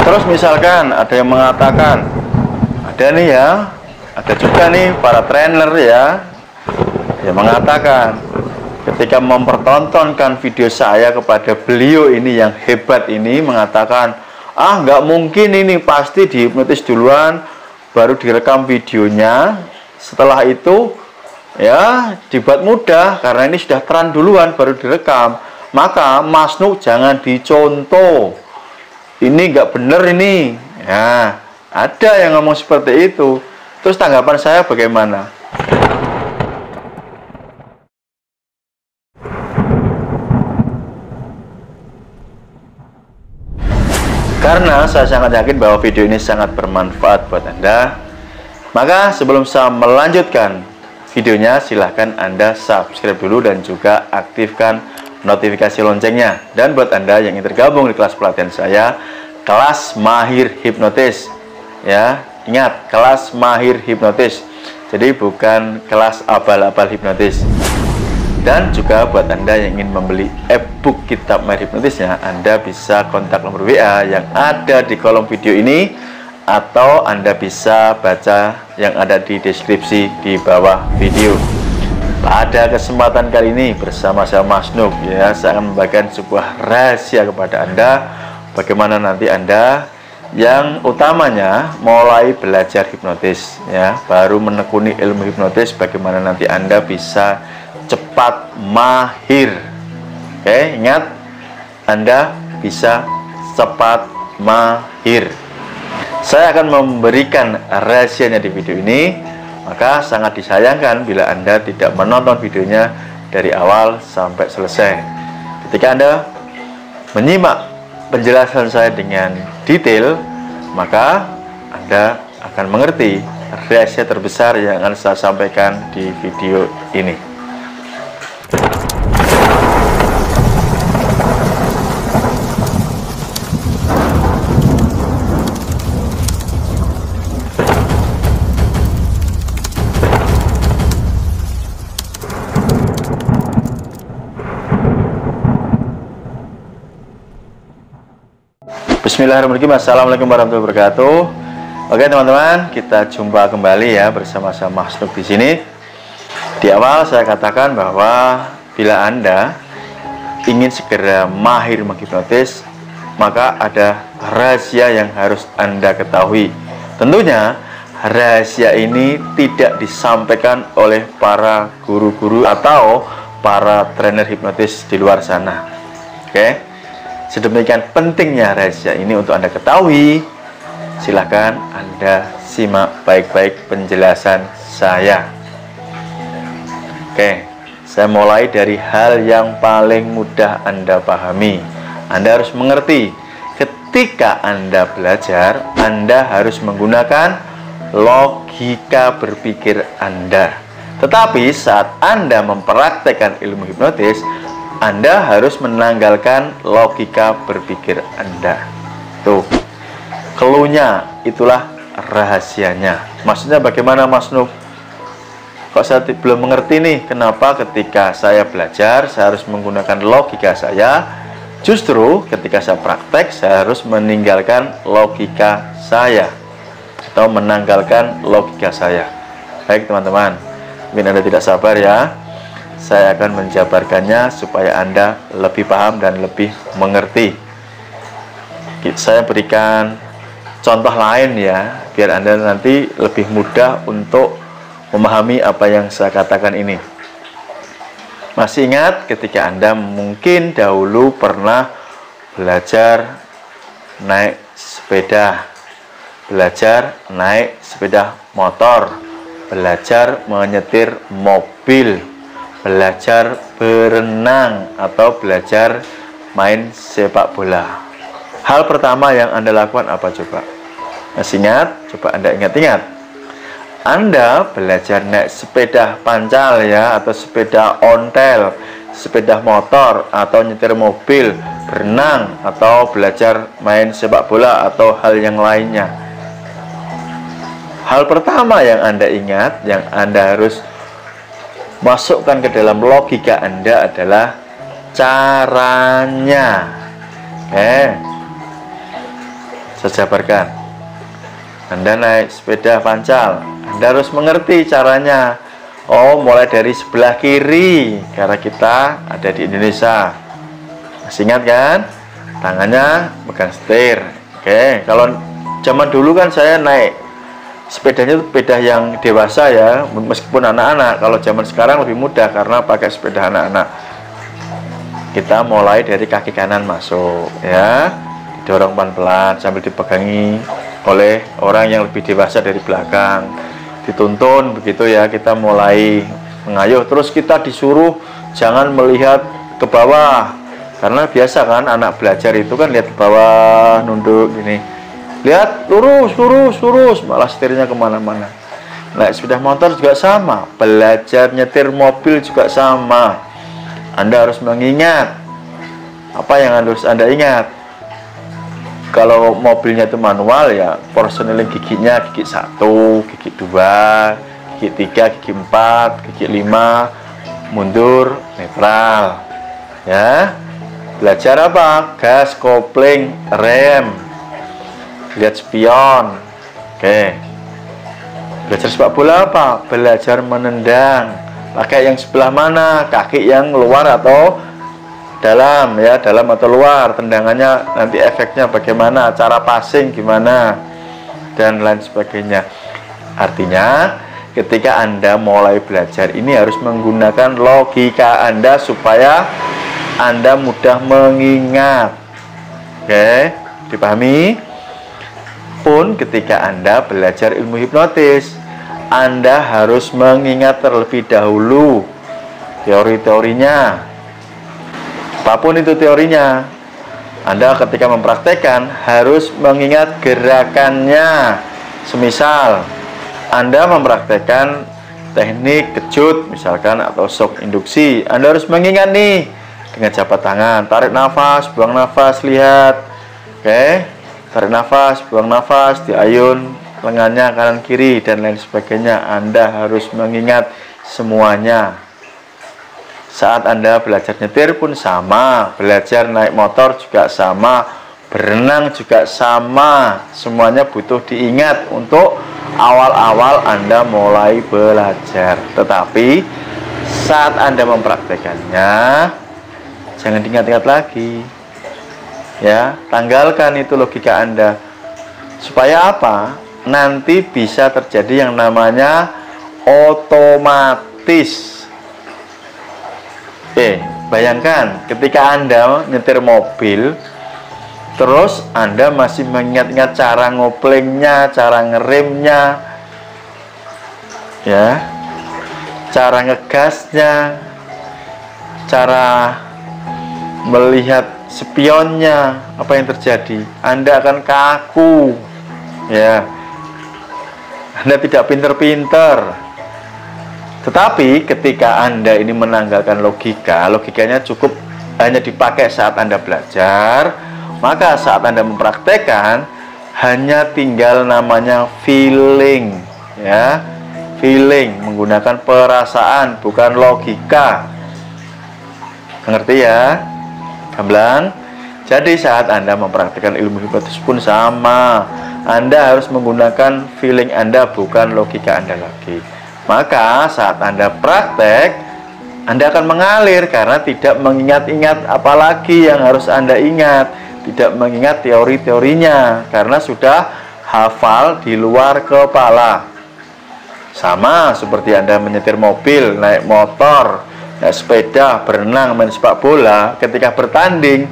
Terus misalkan ada yang mengatakan, ada nih ya, ada juga nih para trainer ya, yang mengatakan ketika mempertontonkan video saya kepada beliau ini yang hebat ini, mengatakan, ah nggak mungkin ini, pasti dihipnotis duluan baru direkam videonya, setelah itu ya dibuat mudah karena ini sudah terang duluan baru direkam. Maka Mas Nuk jangan dicontoh, ini nggak bener ini ya. Ada yang ngomong seperti itu. Terus tanggapan saya bagaimana? Karena saya sangat yakin bahwa video ini sangat bermanfaat buat Anda, maka sebelum saya melanjutkan videonya, silahkan Anda subscribe dulu dan juga aktifkan notifikasi loncengnya. Dan buat Anda yang ingin tergabung di kelas pelatihan saya, kelas mahir hipnotis ya, ingat, kelas mahir hipnotis, jadi bukan kelas abal-abal hipnotis. Dan juga buat Anda yang ingin membeli ebook kitab mahir hipnotisnya, Anda bisa kontak nomor WA yang ada di kolom video ini, atau Anda bisa baca yang ada di deskripsi di bawah video. Pada kesempatan kali ini bersama saya Mas Nuk ya, saya akan membagikan sebuah rahasia kepada Anda, bagaimana nanti Anda yang utamanya mulai belajar hipnotis ya, baru menekuni ilmu hipnotis, bagaimana nanti Anda bisa cepat mahir. Oke, ingat, Anda bisa cepat mahir. Saya akan memberikan rahasianya di video ini, maka sangat disayangkan bila Anda tidak menonton videonya dari awal sampai selesai. Ketika Anda menyimak penjelasan saya dengan detail, maka Anda akan mengerti rahasia terbesar yang akan saya sampaikan di video ini. Bismillahirrahmanirrahim. Assalamualaikum warahmatullahi wabarakatuh. Oke teman-teman, kita jumpa kembali ya bersama saya Mas Nuk di sini. Di awal saya katakan bahwa bila Anda ingin segera mahir menghipnotis, maka ada rahasia yang harus Anda ketahui. Tentunya rahasia ini tidak disampaikan oleh para guru-guru atau para trainer hipnotis di luar sana. Oke, sedemikian pentingnya rahasia ini untuk Anda ketahui. Silahkan Anda simak baik-baik penjelasan saya. Oke, saya mulai dari hal yang paling mudah Anda pahami. Anda harus mengerti, ketika Anda belajar, Anda harus menggunakan logika berpikir Anda. Tetapi saat Anda mempraktekkan ilmu hipnotis, Anda harus menanggalkan logika berpikir Anda. Tuh, cluenya, itulah rahasianya. Maksudnya bagaimana Mas Nuk? Kok saya belum mengerti nih, kenapa ketika saya belajar saya harus menggunakan logika saya, justru ketika saya praktek saya harus meninggalkan logika saya atau menanggalkan logika saya. Baik teman-teman, mungkin Anda tidak sabar ya, saya akan menjabarkannya supaya Anda lebih paham dan lebih mengerti. Saya berikan contoh lain ya, biar Anda nanti lebih mudah untuk memahami apa yang saya katakan ini. Masih ingat ketika Anda mungkin dahulu pernah belajar naik sepeda, belajar naik sepeda motor, belajar menyetir mobil, belajar berenang, atau belajar main sepak bola. Hal pertama yang Anda lakukan apa coba? Masih ingat? Coba Anda ingat-ingat. Anda belajar naik sepeda pancal ya, atau sepeda ontel, sepeda motor, atau nyetir mobil, berenang, atau belajar main sepak bola, atau hal yang lainnya. Hal pertama yang Anda ingat, yang Anda harus masukkan ke dalam logika Anda adalah caranya. Saya jabarkan. Anda naik sepeda pancal, Anda harus mengerti caranya. Oh, mulai dari sebelah kiri, karena kita ada di Indonesia. Masih ingat kan? Tangannya pegang setir. Oke, kalau zaman dulu kan saya naik sepedanya itu sepeda yang dewasa ya, meskipun anak-anak. Kalau zaman sekarang lebih mudah karena pakai sepeda anak-anak. Kita mulai dari kaki kanan masuk ya, didorong pelan-pelan sambil dipegangi oleh orang yang lebih dewasa dari belakang. Dituntun begitu ya, kita mulai mengayuh. Terus kita disuruh jangan melihat ke bawah, karena biasa kan anak belajar itu kan lihat ke bawah, nunduk gini, lihat lurus lurus lurus, malah setirnya kemana-mana. Naik sepeda motor juga sama, belajar nyetir mobil juga sama. Anda harus mengingat apa yang harus Anda ingat. Kalau mobilnya itu manual ya, porsioneling giginya gigi 1, gigi 2, gigi 3, gigi 4, gigi 5, mundur, netral. Ya. Belajar apa? Gas, kopling, rem. Lihat spion. Oke. Belajar sepak bola apa? Belajar menendang. Pakai yang sebelah mana? Kaki yang luar atau dalam ya, dalam atau luar, tendangannya nanti efeknya bagaimana, cara passing gimana, dan lain sebagainya. Artinya ketika Anda mulai belajar ini harus menggunakan logika Anda supaya Anda mudah mengingat. Oke, dipahami? Pun ketika Anda belajar ilmu hipnotis, Anda harus mengingat terlebih dahulu teori-teorinya. Apapun itu teorinya, Anda ketika mempraktekkan harus mengingat gerakannya. Semisal Anda mempraktekkan teknik kejut misalkan atau shock induksi, Anda harus mengingat nih dengan jabat tangan, tarik nafas, buang nafas, lihat. Oke, tarik nafas, buang nafas, diayun lengannya kanan kiri dan lain sebagainya. Anda harus mengingat semuanya. Saat Anda belajar nyetir pun sama, belajar naik motor juga sama, berenang juga sama. Semuanya butuh diingat untuk awal-awal Anda mulai belajar. Tetapi saat Anda mempraktekannya, jangan diingat-ingat lagi. Ya, tanggalkan itu logika Anda. Supaya apa? Nanti bisa terjadi yang namanya otomatis. Bayangkan ketika Anda nyetir mobil, terus Anda masih mengingat-ingat cara ngoplengnya, cara ngeremnya, ya, cara ngegasnya, cara melihat spionnya, apa yang terjadi? Anda akan kaku, ya. Anda tidak pinter-pinter. Tetapi ketika Anda ini menanggalkan logikanya cukup hanya dipakai saat Anda belajar, maka saat Anda mempraktekkan hanya tinggal namanya feeling, ya, feeling, menggunakan perasaan bukan logika. Mengerti ya? Gamblang. Jadi saat Anda mempraktekkan ilmu hipnotis pun sama, Anda harus menggunakan feeling Anda bukan logika Anda lagi. Maka saat Anda praktek, Anda akan mengalir karena tidak mengingat-ingat apalagi yang harus Anda ingat, tidak mengingat teori-teorinya karena sudah hafal di luar kepala. Sama seperti Anda menyetir mobil, naik motor, naik sepeda, berenang, main sepak bola. Ketika bertanding,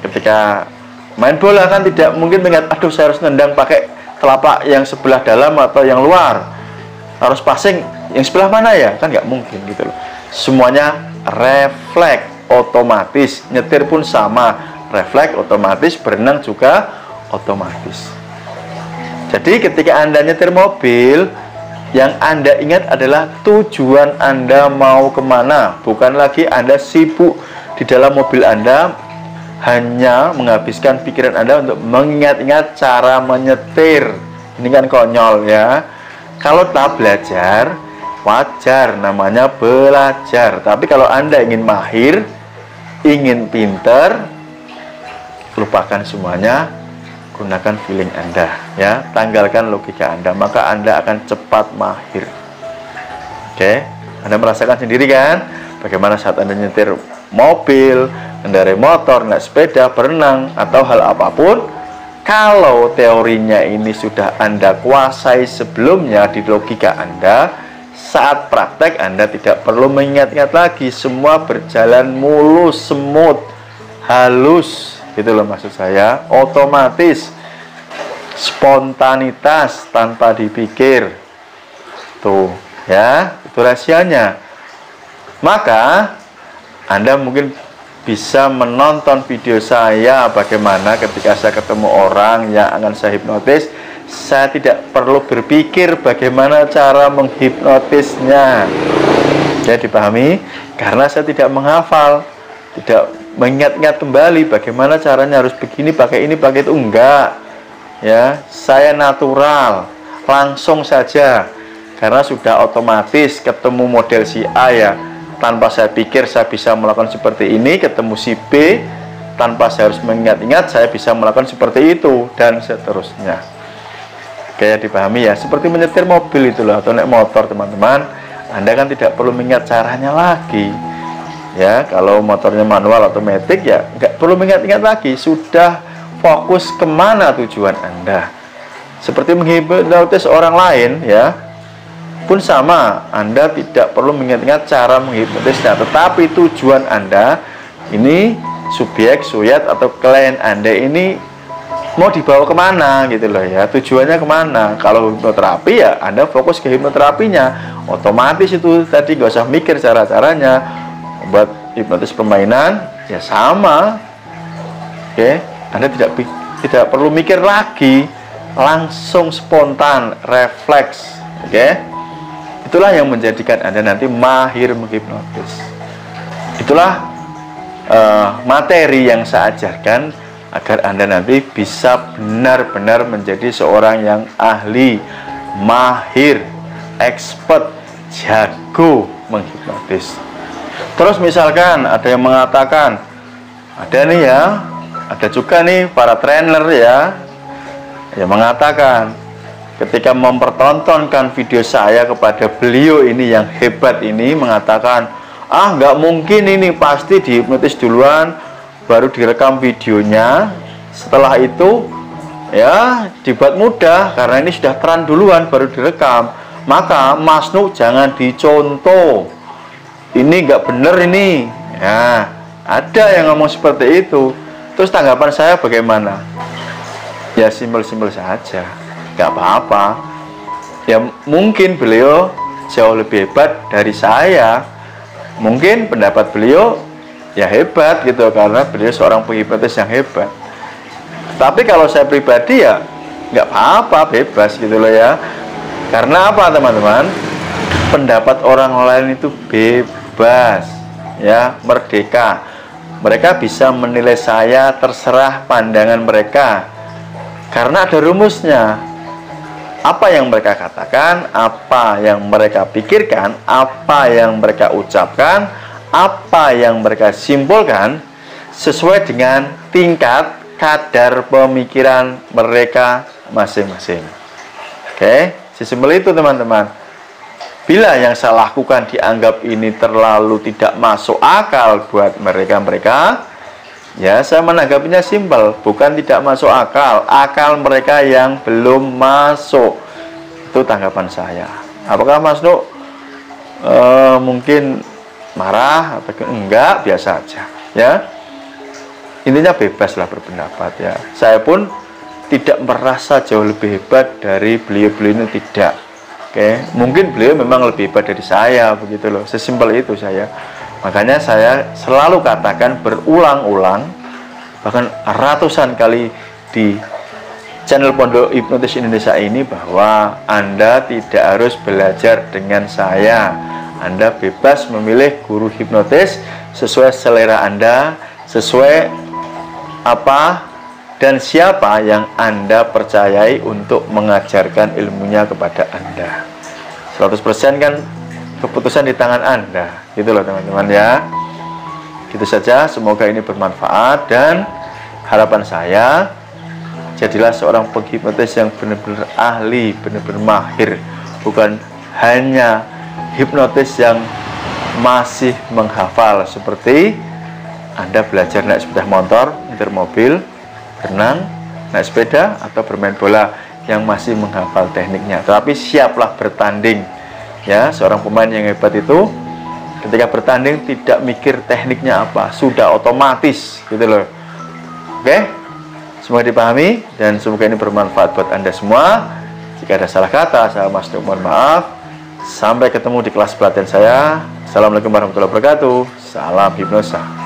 ketika main bola kan tidak mungkin mengingat, aduh saya harus nendang pakai telapak yang sebelah dalam atau yang luar, harus passing yang sebelah mana ya, kan nggak mungkin gitu loh. Semuanya refleks otomatis. Nyetir pun sama, refleks otomatis, berenang juga otomatis. Jadi ketika Anda nyetir mobil, yang Anda ingat adalah tujuan Anda mau kemana, bukan lagi Anda sibuk di dalam mobil Anda hanya menghabiskan pikiran Anda untuk mengingat-ingat cara menyetir. Ini kan konyol ya. Kalau tak belajar, wajar, namanya belajar. Tapi kalau Anda ingin mahir, ingin pinter, lupakan semuanya, gunakan feeling Anda, ya, tanggalkan logika Anda, maka Anda akan cepat mahir. Oke, Anda merasakan sendiri kan, bagaimana saat Anda nyetir mobil, kendarai motor, naik sepeda, berenang, atau hal apapun, kalau teorinya ini sudah Anda kuasai sebelumnya di logika Anda, saat praktek Anda tidak perlu mengingat-ingat lagi, semua berjalan mulus, semut, halus, gitu loh maksud saya, otomatis, spontanitas tanpa dipikir. Tuh, ya, itu rahasianya. Maka Anda mungkin bisa menonton video saya bagaimana ketika saya ketemu orang yang akan saya hipnotis, saya tidak perlu berpikir bagaimana cara menghipnotisnya. Ya, dipahami? Karena saya tidak menghafal, tidak mengingat-ingat kembali bagaimana caranya, harus begini, pakai ini, pakai itu, enggak. Ya, saya natural, langsung saja. Karena sudah otomatis ketemu model si A, ya, tanpa saya pikir saya bisa melakukan seperti ini, ketemu si B, tanpa saya harus mengingat-ingat saya bisa melakukan seperti itu, dan seterusnya. Kayak dipahami ya, seperti menyetir mobil itu loh, atau naik motor teman-teman, Anda kan tidak perlu mengingat caranya lagi. Ya, kalau motornya manual atau matic ya nggak perlu mengingat-ingat lagi, sudah fokus kemana tujuan Anda. Seperti menghipnotis orang lain ya, pun sama, Anda tidak perlu mengingat-ingat cara menghipnotisnya, tetapi tujuan Anda ini, subjek, suyat atau klien Anda ini mau dibawa kemana gitu loh ya, tujuannya kemana. Kalau hipnoterapi ya Anda fokus ke hipnoterapinya, otomatis itu tadi nggak usah mikir cara-caranya. Buat hipnotis permainan ya sama. Oke, Anda tidak perlu mikir lagi, langsung spontan, refleks. Oke, itulah yang menjadikan Anda nanti mahir menghipnotis. Itulah materi yang saya ajarkan agar Anda nanti bisa benar-benar menjadi seorang yang ahli, mahir, expert, jago menghipnotis. Terus misalkan ada yang mengatakan, ada nih ya, ada juga nih para trainer ya, yang mengatakan ketika mempertontonkan video saya kepada beliau ini yang hebat ini, mengatakan, ah nggak mungkin ini, pasti dihipnotis duluan baru direkam videonya, setelah itu ya dibuat mudah karena ini sudah tren duluan baru direkam. Maka Mas Nuk jangan dicontoh, ini nggak bener ini ya, ada yang ngomong seperti itu. Terus tanggapan saya bagaimana? Ya simpel-simpel saja, nggak apa-apa. Ya mungkin beliau jauh lebih hebat dari saya, mungkin pendapat beliau ya hebat gitu, karena beliau seorang penghipnotis yang hebat. Tapi kalau saya pribadi ya nggak apa-apa, bebas gitu loh ya. Karena apa teman-teman? Pendapat orang lain itu bebas ya, merdeka. Mereka bisa menilai saya, terserah pandangan mereka, karena ada rumusnya. Apa yang mereka katakan, apa yang mereka pikirkan, apa yang mereka ucapkan, apa yang mereka simpulkan sesuai dengan tingkat kadar pemikiran mereka masing-masing. Oke, sesimpel itu teman-teman. Bila yang saya lakukan dianggap ini terlalu tidak masuk akal buat mereka-mereka, ya saya menanggapinya simpel, bukan tidak masuk akal, akal mereka yang belum masuk. Itu tanggapan saya. Apakah Mas Nuk mungkin marah atau enggak, biasa aja ya, intinya bebaslah berpendapat ya. Saya pun tidak merasa jauh lebih hebat dari beliau-beliau ini, tidak. Oke, mungkin beliau memang lebih hebat dari saya, begitu loh, sesimpel itu saya. Makanya saya selalu katakan berulang-ulang, bahkan ratusan kali di channel Pondok Hipnotis Indonesia ini, bahwa Anda tidak harus belajar dengan saya. Anda bebas memilih guru hipnotis sesuai selera Anda, sesuai apa dan siapa yang Anda percayai untuk mengajarkan ilmunya kepada Anda. 100% kan keputusan di tangan Anda. Gitu loh teman-teman ya. Gitu saja, semoga ini bermanfaat, dan harapan saya Jadilah seorang penghipnotis yang benar-benar ahli, benar-benar mahir, bukan hanya hipnotis yang masih menghafal seperti Anda belajar naik sepeda motor, nyetir mobil, berenang, naik sepeda, atau bermain bola yang masih menghafal tekniknya. Tetapi siaplah bertanding. Ya, seorang pemain yang hebat itu ketika bertanding tidak mikir tekniknya apa, sudah otomatis gitu loh. Oke? Semoga dipahami dan semoga ini bermanfaat buat Anda semua. Jika ada salah kata, saya Mas Nuk mohon maaf. Sampai ketemu di kelas pelatihan saya. Assalamualaikum warahmatullahi wabarakatuh. Salam hipnosa.